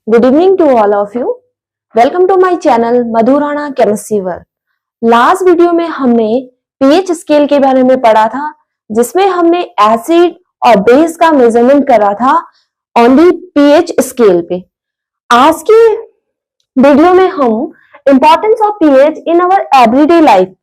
Good evening to all of you. Welcome to my channel Madhurana chemistry world. Last video में हमने pH scale के बारे में पढ़ा था, जिसमें हमने एसिड और बेस का मेजरमेंट करा था ऑन दी पीएच स्केल पे। आज की वीडियो में हम importance of pH in our everyday life,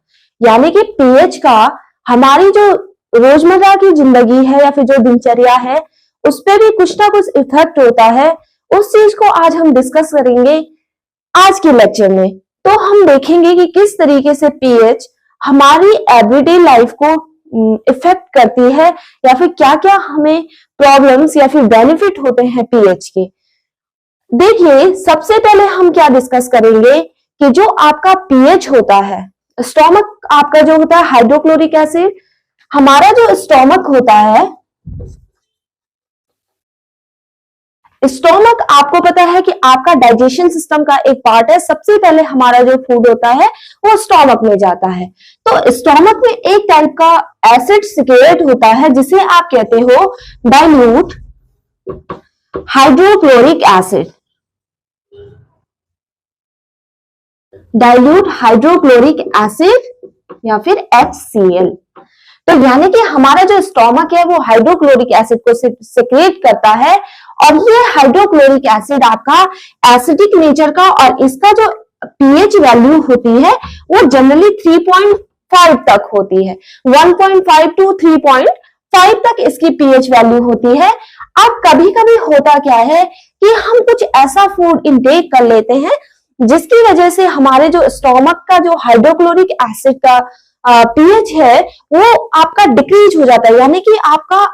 यानी कि पीएच का हमारी जो रोजमर्रा की जिंदगी है या फिर जो दिनचर्या है उस पर भी कुछ ना कुछ इफेक्ट होता है, उस चीज को आज हम डिस्कस करेंगे आज के लेक्चर में। तो हम देखेंगे कि किस तरीके से पीएच हमारी एवरीडे लाइफ को इफेक्ट करती है या फिर क्या क्या हमें प्रॉब्लम्स या फिर बेनिफिट होते हैं पीएच के। देखिए, सबसे पहले हम क्या डिस्कस करेंगे कि जो आपका पीएच होता है, स्टोमक आपका जो होता है हाइड्रोक्लोरिक एसिड, हमारा जो स्टोमक होता है, स्टोमक आपको पता है कि आपका डाइजेशन सिस्टम का एक पार्ट है। सबसे पहले हमारा जो फूड होता है वो स्टोमक में जाता है। तो स्टोमक में एक टाइप का एसिड सिक्रेट होता है जिसे आप कहते हो dilute hydrochloric acid. Dilute hydrochloric acid या फिर HCl। तो यानी कि हमारा जो स्टोमक है वो हाइड्रोक्लोरिक एसिड को सिक्रेट करता है, और ये हाइड्रोक्लोरिक एसिड आपका एसिडिक नेचर का, और इसका जो पीएच वैल्यू होती है वो जनरली 3.5 तक होती है। 1.5 टू 3.5 तक इसकी पीएच वैल्यू होती है। अब कभी कभी होता क्या है कि हम कुछ ऐसा फूड इनटेक कर लेते हैं जिसकी वजह से हमारे जो स्टोमक का जो हाइड्रोक्लोरिक एसिड का पीएच है वो आपका डिक्रीज हो जाता है, यानी कि आपका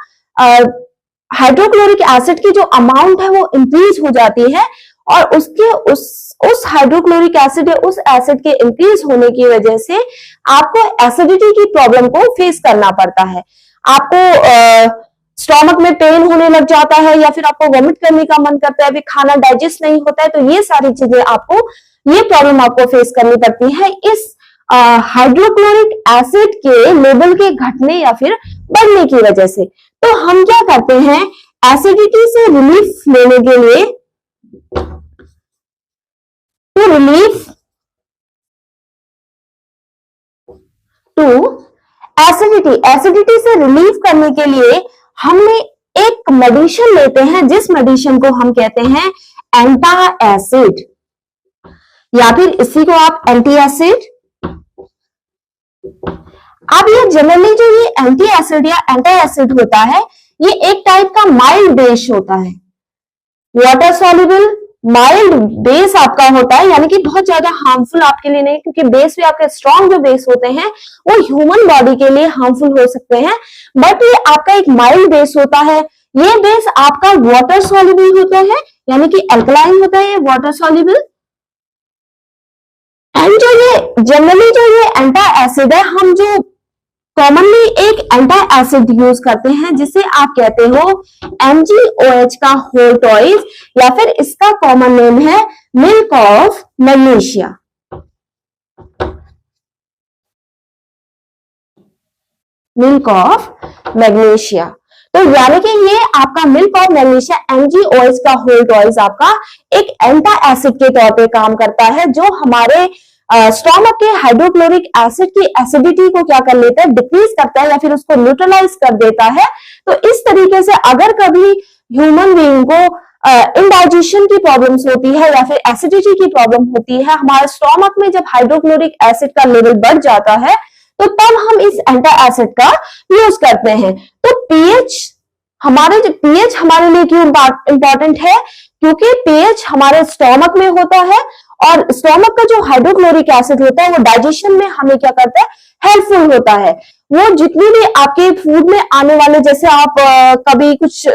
हाइड्रोक्लोरिक एसिड की जो अमाउंट है वो इंक्रीज हो जाती है, और उसके उस हाइड्रोक्लोरिक एसिड या उस एसिड के इंक्रीज होने की वजह से आपको एसिडिटी की प्रॉब्लम को फेस करना पड़ता है। आपको स्टोमक में पेन होने लग जाता है, या फिर आपको वॉमिट करने का मन करता है, फिर खाना डाइजेस्ट नहीं होता है। तो ये सारी चीजें आपको, ये प्रॉब्लम आपको फेस करनी पड़ती है इस हाइड्रोक्लोरिक एसिड के लेवल के घटने या फिर बढ़ने की वजह से। तो हम क्या करते हैं, एसिडिटी से रिलीफ लेने के लिए, टू एसिडिटी से रिलीफ करने के लिए हमने एक मेडिसिन लेते हैं, जिस मेडिसिन को हम कहते हैं एंटा एसिड, या फिर इसी को आप एंटी एसिड। अब ये जनरली जो ये एंटी एसिड या एंटा एसिड होता है, ये एक टाइप का माइल्ड बेस होता है, वाटर सॉल्युबल माइल्ड बेस आपका होता है, यानी कि बहुत ज्यादा हार्मफुल आपके लिए नहीं, क्योंकि बेस भी आपके स्ट्रॉन्ग जो बेस होते हैं वो ह्यूमन बॉडी के लिए हार्मफुल हो सकते हैं, बट ये आपका एक माइल्ड बेस होता है। ये बेस आपका वाटर सॉल्युबल होता है, यानी कि अल्कलाइन होता है, ये वाटर सॉल्युबल। एंड जो ये जनरली जो ये एंटा एसिड है, हम जो कॉमनली एक एंटा एसिड यूज करते हैं जिसे आप कहते हो MgOH का होल टॉइज, या फिर इसका कॉमन नेम है milk of magnesia. Milk of magnesia. तो यानी कि ये आपका मिल्क ऑफ मैग्नीशिया MgOH का होल टॉइज आपका एक एंटा एसिड के तौर पे काम करता है, जो हमारे स्टोमक के हाइड्रोक्लोरिक एसिड की एसिडिटी को क्या कर लेता है, डिक्रीज करता है या फिर उसको न्यूट्रलाइज कर देता है। तो इस तरीके से अगर कभी ह्यूमन बीइंग को इनडाइजेशन की प्रॉब्लम्स होती है या फिर एसिडिटी की प्रॉब्लम होती है, हमारे स्टोमक में जब हाइड्रोक्लोरिक एसिड का लेवल बढ़ जाता है, तो तब हम इस एंटा एसिड का यूज करते हैं। तो पीएच हमारे लिए क्यों इंपॉर्टेंट है, क्योंकि पीएच हमारे स्टोमक में होता है, और स्टोमक का जो हाइड्रोक्लोरिक एसिड होता है वो डाइजेशन में हमें क्या करता है, हेल्पफुल होता है। वो जितनी भी आपके फूड में आने वाले, जैसे आप कभी कुछ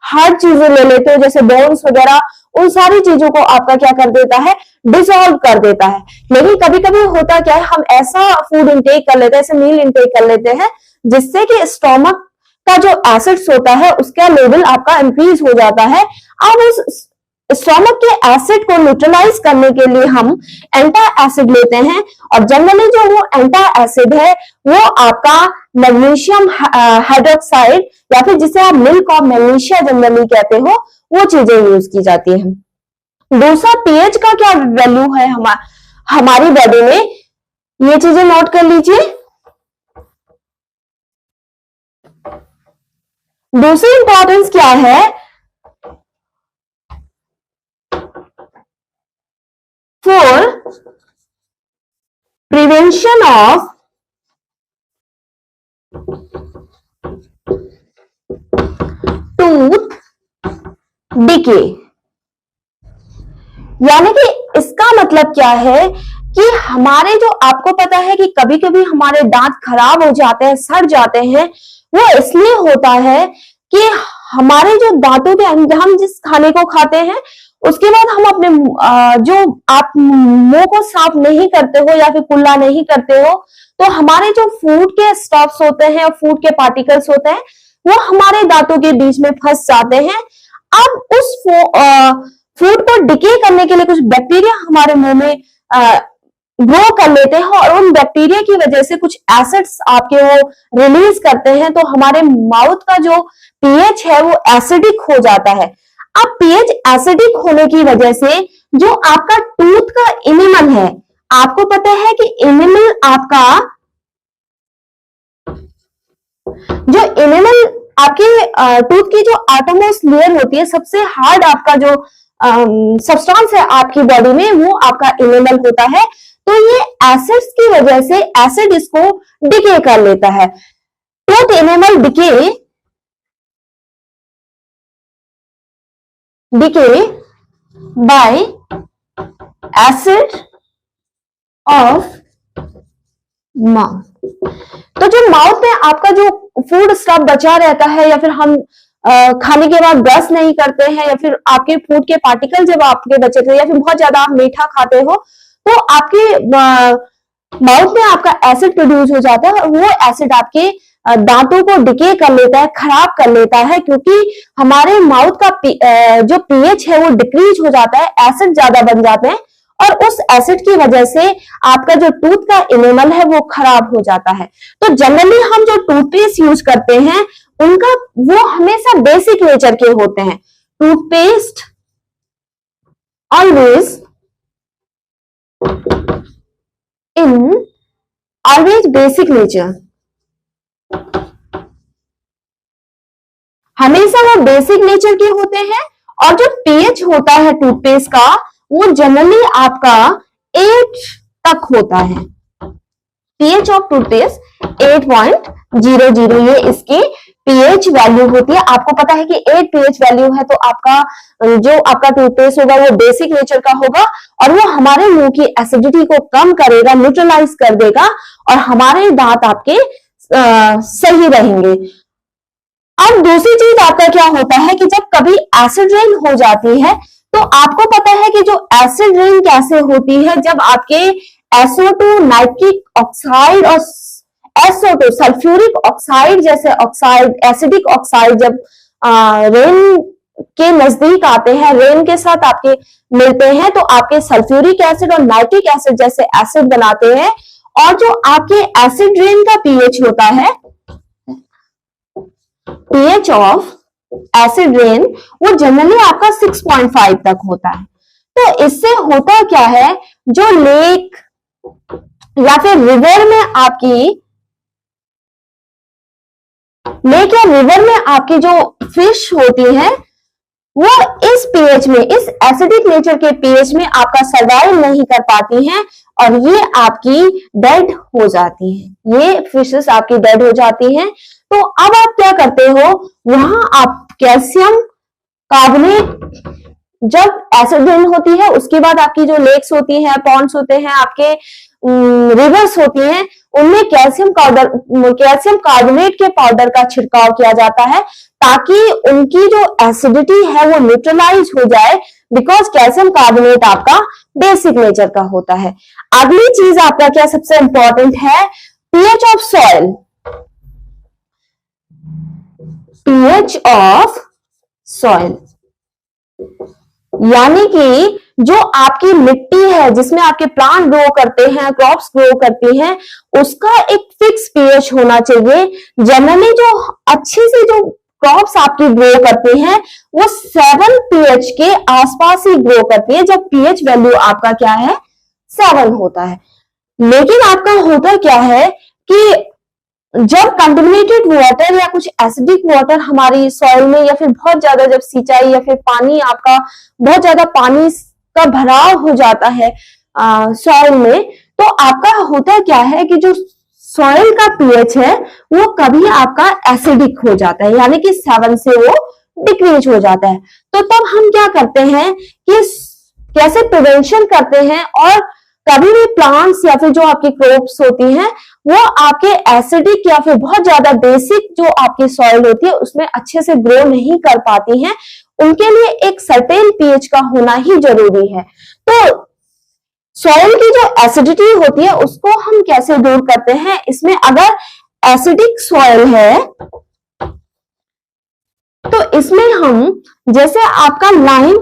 हार्ड चीजें ले लेते हो जैसे बोन्स वगैरह, उन सारी चीजों को आपका क्या कर देता है, डिसॉल्व कर देता है। लेकिन कभी कभी होता क्या है, हम ऐसा फूड इंटेक कर लेते हैं, ऐसे मील इंटेक कर लेते हैं जिससे कि स्टोमक का जो एसिड्स होता है उसका लेवल आपका इंक्रीज हो जाता है। अब उस स्टोमक के एसिड को न्यूट्रलाइज करने के लिए हम एंटा एसिड लेते हैं, और जनरली जो वो एंटा एसिड है वो आपका मैग्नीशियम हाइड्रोक्साइड, या फिर जिसे आप मिल्क ऑफ मैग्नीशिया जनरली कहते हो, वो चीजें यूज की जाती हैं। दूसरा पीएच का क्या वैल्यू है हमारी बॉडी में, ये चीजें नोट कर लीजिए। दूसरी इंपॉर्टेंस क्या है, for prevention of tooth decay, यानी कि इसका मतलब क्या है कि हमारे जो, आपको पता है कि कभी कभी हमारे दांत खराब हो जाते हैं, सड़ जाते हैं, वो इसलिए होता है कि हमारे जो दांतों के अंदर, हम जिस खाने को खाते हैं उसके बाद हम अपने जो आप मुंह को साफ नहीं करते हो या फिर कुल्ला नहीं करते हो, तो हमारे जो फूड के स्टफ्स होते हैं, फूड के पार्टिकल्स होते हैं, वो हमारे दांतों के बीच में फंस जाते हैं। अब उस फूड को डिके करने के लिए कुछ बैक्टीरिया हमारे मुंह में ग्रो कर लेते हैं और उन बैक्टीरिया की वजह से कुछ एसिड्स आपके वो रिलीज करते हैं, तो हमारे माउथ का जो पीएच है वो एसिडिक हो जाता है। अब पीएच एसिडिक होने की वजह से जो आपका टूथ का इनेमल है, आपको पता है कि इनेमल आपका, जो इनेमल आपके टूथ की जो आउटरमोस्ट लेयर होती है, सबसे हार्ड आपका जो सब्सटेंस है आपकी बॉडी में, वो आपका इनेमल होता है। तो ये एसिड्स की वजह से एसिड इसको डिके कर लेता है। Tooth enamel decay bye acid of mouth. तो जो माउथ में आपका जो फूड स्टफ बचा रहता है, या फिर हम खाने के बाद ब्रश नहीं करते हैं, या फिर आपके फूड के पार्टिकल जब आपके बचे थे, या फिर बहुत ज्यादा आप मीठा खाते हो, तो आपके माउथ में आपका एसिड प्रोड्यूस हो जाता है और वो एसिड आपके दांतों को डिके कर लेता है, खराब कर लेता है, क्योंकि हमारे माउथ का जो पीएच है वो डिक्रीज हो जाता है, एसिड ज्यादा बन जाते हैं और उस एसिड की वजह से आपका जो टूथ का इनेमल है वो खराब हो जाता है। तो जनरली हम जो टूथपेस्ट यूज करते हैं उनका वो हमेशा बेसिक नेचर के होते हैं। टूथपेस्ट ऑलवेज बेसिक नेचर, हमेशा वो बेसिक नेचर के होते हैं। और जो पीएच होता है टूथपेस्ट का, वो जनरली आपका 8 तक होता है। पीएच ऑफ टूथपेस्ट 8.00, ये इसकी पीएच वैल्यू होती है। आपको पता है कि 8 पीएच वैल्यू है, तो आपका जो आपका टूथपेस्ट होगा वो बेसिक नेचर का होगा और वो हमारे मुंह की एसिडिटी को कम करेगा, न्यूट्रलाइज कर देगा और हमारे दांत आपके सही रहेंगे। अब दूसरी चीज आपका क्या होता है कि जब कभी एसिड रेन हो जाती है, तो आपको पता है कि जो एसिड रेन कैसे होती है, जब आपके SO2 नाइट्रिक ऑक्साइड और SO2 सल्फ्यूरिक ऑक्साइड जैसे ऑक्साइड, एसिडिक ऑक्साइड जब रेन के नजदीक आते हैं, रेन के साथ आपके मिलते हैं, तो आपके सल्फ्यूरिक एसिड और नाइट्रिक एसिड जैसे एसिड बनाते हैं। और जो आपके एसिड रेन का पीएच होता है, पीएच ऑफ एसिड रेन, वो जनरली आपका 6.5 तक होता है। तो इससे होता क्या है, जो लेक या फिर रिवर में आपकी जो फिश होती है, वो इस पीएच में, इस एसिडिक नेचर के पीएच में आपका सर्वाइव नहीं कर पाती हैं और ये आपकी डेड हो जाती हैं। ये फिशेस आपकी डेड हो जाती हैं। तो अब आप क्या करते हो, वहां आप कैल्शियम कार्बोनेट, जब एसिड रेन होती है उसके बाद आपकी जो लेक्स होती हैं, पॉन्ड्स होते हैं, आपके रिवर्स होती हैं, उनमें कैल्शियम कार्बोनेट के पाउडर का छिड़काव किया जाता है ताकि उनकी जो एसिडिटी है वो न्यूट्रलाइज हो जाए, बिकॉज कैल्शियम कार्बोनेट आपका बेसिक नेचर का होता है। अगली चीज आपका क्या सबसे इंपॉर्टेंट है, pH of soil. PH of soil यानी कि जो आपकी मिट्टी है जिसमें आपके प्लांट ग्रो करते हैं, क्रॉप्स ग्रो करती हैं, उसका एक फिक्स पीएच होना चाहिए। जनरली जो अच्छे से जो क्रॉप्स आपकी ग्रो करती हैं वो 7 pH के आसपास ही ग्रो करती है, जब pH वैल्यू आपका क्या है 7 होता है। लेकिन आपका होता क्या है कि जब कंटेमिनेटेड वाटर या कुछ एसिडिक वाटर हमारी सॉइल में, या फिर बहुत ज्यादा जब सिंचाई या फिर पानी आपका बहुत ज्यादा पानी का भराव हो जाता है सॉइल में, तो आपका होता क्या है कि जो सॉइल का पीएच है वो कभी आपका एसिडिक हो जाता है, यानी कि 7 से वो डिक्रीज हो जाता है। तो तब हम क्या करते हैं कि कैसे प्रिवेंशन करते हैं, और कभी भी प्लांट्स या फिर जो आपकी क्रॉप्स होती हैं वो आपके एसिडिक या फिर बहुत ज्यादा बेसिक जो आपकी सॉइल होती है उसमें अच्छे से ग्रो नहीं कर पाती हैं, उनके लिए एक सर्टेन पीएच का होना ही जरूरी है। तो सॉइल की जो एसिडिटी होती है उसको हम कैसे दूर करते हैं, इसमें अगर एसिडिक सॉइल है तो इसमें हम जैसे आपका लाइम,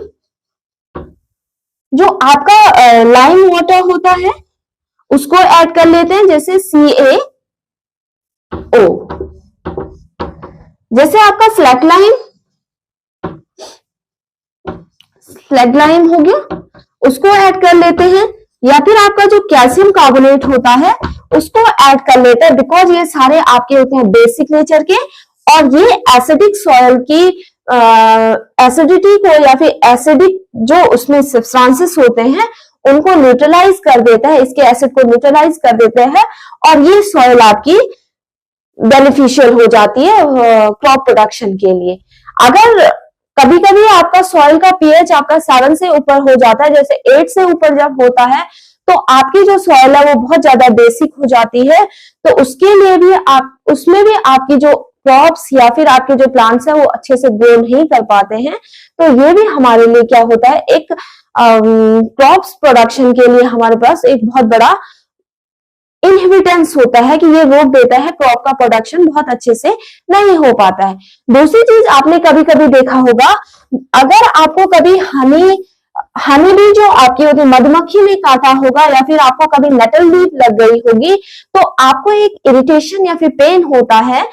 जो आपका लाइम वाटर होता है उसको ऐड कर लेते हैं, जैसे CaO, जैसे आपका फ्लैग लाइम हो गया उसको ऐड कर लेते हैं, या फिर आपका जो कैल्शियम कार्बोनेट होता है उसको ऐड कर लेते हैं, बिकॉज ये सारे आपके होते हैं बेसिक नेचर के, और ये एसिडिक सॉइल की एसिडिटी को या फिर एसिडिक जो उसमें सब्सटेंसेस होते हैं उनको न्यूट्रलाइज कर देता है, इसके एसिड को न्यूट्रलाइज कर देते हैं, और ये सॉइल आपकी बेनिफिशियल हो जाती है क्रॉप प्रोडक्शन के लिए। अगर कभी कभी आपका सॉइल का पीएच आपका 7 से ऊपर हो जाता है, जैसे 8 से ऊपर जब होता है तो आपकी जो सॉइल है वो बहुत ज्यादा बेसिक हो जाती है, तो उसके लिए भी उसमें भी आपकी जो क्रॉप्स या फिर आपके जो प्लांट्स हैं वो अच्छे से ग्रो नहीं कर पाते हैं। तो ये भी हमारे लिए क्या होता है, एक क्रॉप्स प्रोडक्शन के लिए हमारे पास एक बहुत बड़ा इनहिबिटेंस होता है कि ये रोक देता है, क्रॉप का प्रोडक्शन बहुत अच्छे से नहीं हो पाता है। दूसरी चीज आपने कभी कभी देखा होगा, अगर आपको कभी हनी भी जो आपकी होती मधुमक्खी ने काटा होगा, या फिर आपको कभी नेटल लीफ लग गई होगी, तो आपको एक इरिटेशन या फिर पेन होता है।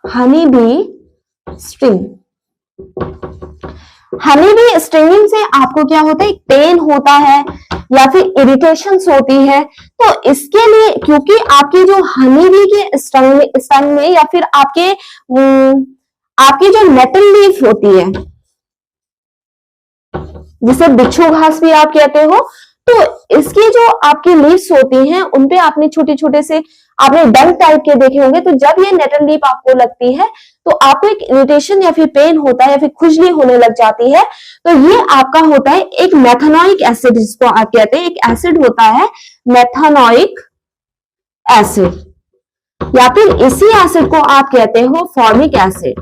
हनी बी स्टिंगिंग से आपको क्या होता है, पेन होता है या फिर इरिटेशंस होती है। तो इसके लिए, क्योंकि आपकी जो हनी बी के स्टंग में या फिर आपकी जो नेटल लीफ होती है जिसे बिच्छू घास भी आप कहते हो, तो इसकी जो आपकी लीव्स होती हैं उनपे आपने छोटे छोटे से आपने डंक टाइप के देखे होंगे, तो जब ये नेटल लीफ आपको लगती है तो आपको एक इरिटेशन या फिर पेन होता है या फिर खुजली होने लग जाती है। तो ये आपका होता है एक मेथनोइक एसिड, जिसको आप कहते हैं, एक एसिड होता है मेथनोइक एसिड, या फिर इसी एसिड को आप कहते हो formic acid.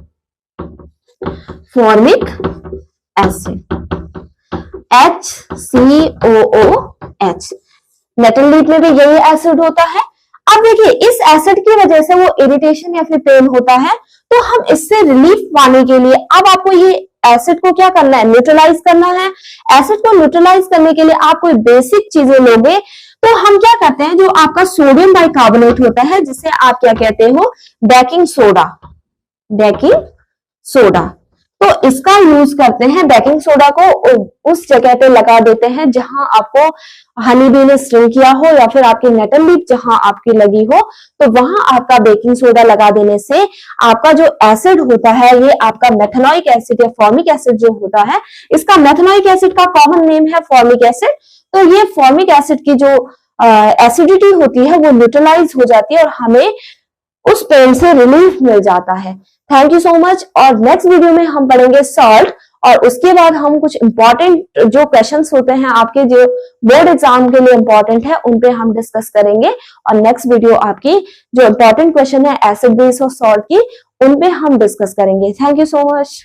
HCOOH, metal leaf में भी यही एसिड होता है। अब देखिए, इस एसिड की वजह से वो इरिटेशन या फिर पेन होता है, तो हम इससे रिलीफ पाने के लिए अब आपको ये एसिड को क्या करना है, न्यूट्रलाइज करना है। एसिड को न्यूट्रलाइज करने के लिए आप कोई बेसिक चीजें लोगे, तो हम क्या करते हैं, जो आपका सोडियम बाइकार्बोनेट होता है, जिसे आप क्या कहते हो, बेकिंग सोडा, तो इसका यूज करते हैं। बेकिंग सोडा को उस जगह पे लगा देते हैं जहां आपको हनी बी ने स्टिंग किया हो, या फिर आपकी नेटल लीफ जहां आपकी लगी हो, तो वहां आपका बेकिंग सोडा लगा देने से आपका जो एसिड होता है, ये आपका मेथनोइक एसिड या फॉर्मिक एसिड जो होता है, इसका मेथनोइक एसिड का कॉमन नेम है फॉर्मिक एसिड। तो ये फॉर्मिक एसिड की जो एसिडिटी होती है वो न्यूट्रलाइज हो जाती है और हमें उस पेन से रिलीफ मिल जाता है। Thank you so much. और नेक्स्ट वीडियो में हम पढ़ेंगे सॉल्ट, और उसके बाद हम कुछ इंपॉर्टेंट जो क्वेश्चंस होते हैं आपके जो बोर्ड एग्जाम के लिए इंपॉर्टेंट है, उन पे हम डिस्कस करेंगे। और नेक्स्ट वीडियो आपकी जो इंपॉर्टेंट क्वेश्चन है एसिड बेस और सॉल्ट की, उन पे हम डिस्कस करेंगे। Thank you so much.